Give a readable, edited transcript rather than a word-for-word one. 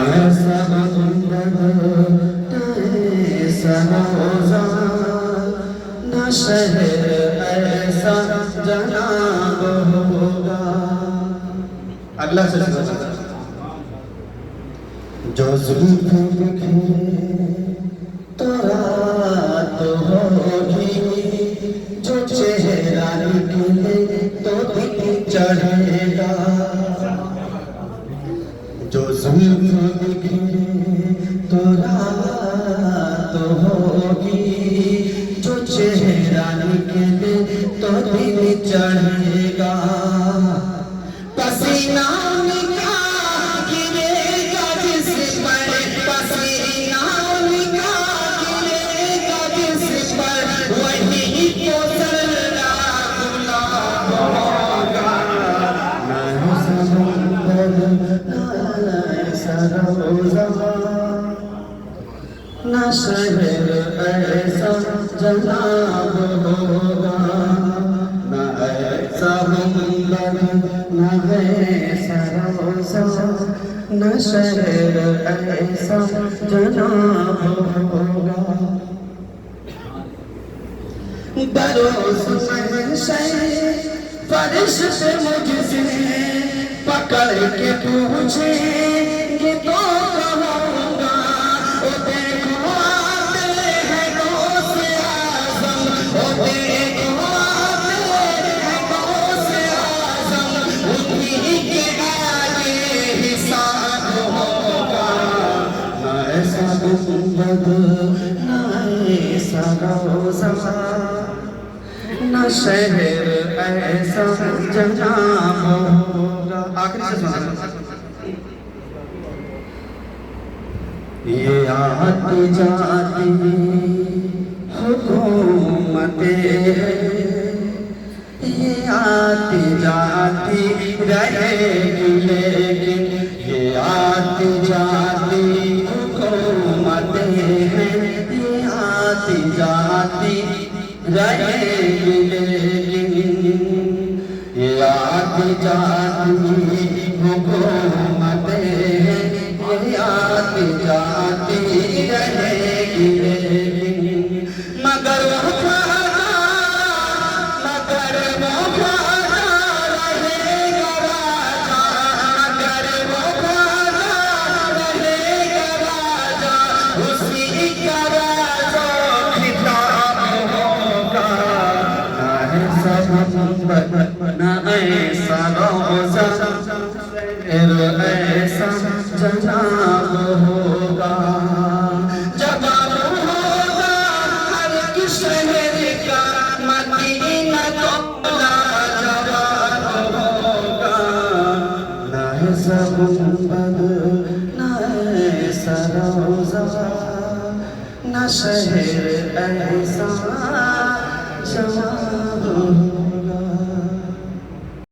ऐसा गुंबद ना ऐसा रोज़ा ना शहर ऐसा जनाब होगा। अगला सिलसिला जो जुल्फ़ बिखरे तो रात होगी, जो चेहरा निकले तो दिन चढ़ेगा। जो जुल्फ़ बिखरे तो रात होगी, जो चेहरा निकले तो दिन चढ़ेगा। पसीना ना शहर ऐसा जनाब होगा, ना ऐसा गुंबद ना ऐसा रोज़ा ना शहर ऐसा जनाब होगा। बरोज़ महशर फरिश्ते मुझसे पकड़ के पूछेंगे तो कहूँगा, ओ देखो आते हैं गौसे आज़म, ओ देखो आते हैं गौसे आज़म, उन्हीं के आगे हिसाब होगा। ना ऐसा गुंबद ना ऐसा रोज़ा ना शहर ऐसा जनाब होगा। आखिरी से सुना, ये आती जाती हुकूमतें हैं, ये आती जाती रहेगी, लेकिन ये आती जाती हुकूमतें हैं, ये आती जाती रहेगी, लेकिन ये आती जाती हुकूमतें हैं, ये आती जाती रहेगी, लेकिन मगर वो ख्वाजा रहेगा राजा, मगर वो ख्वाजा रहेगा राजा, उसी का राजा खिताब होगा। ना ऐसा गुंबद ना ऐसा रोज़ा ऐसा जनाब होगा। जवाब होगा हर एक शहर का, मदीना तो लाजवाब होगा। ना ऐसा गुंबद ना ऐसा रोज़ा ना शहर ऐसा जवाब होगा।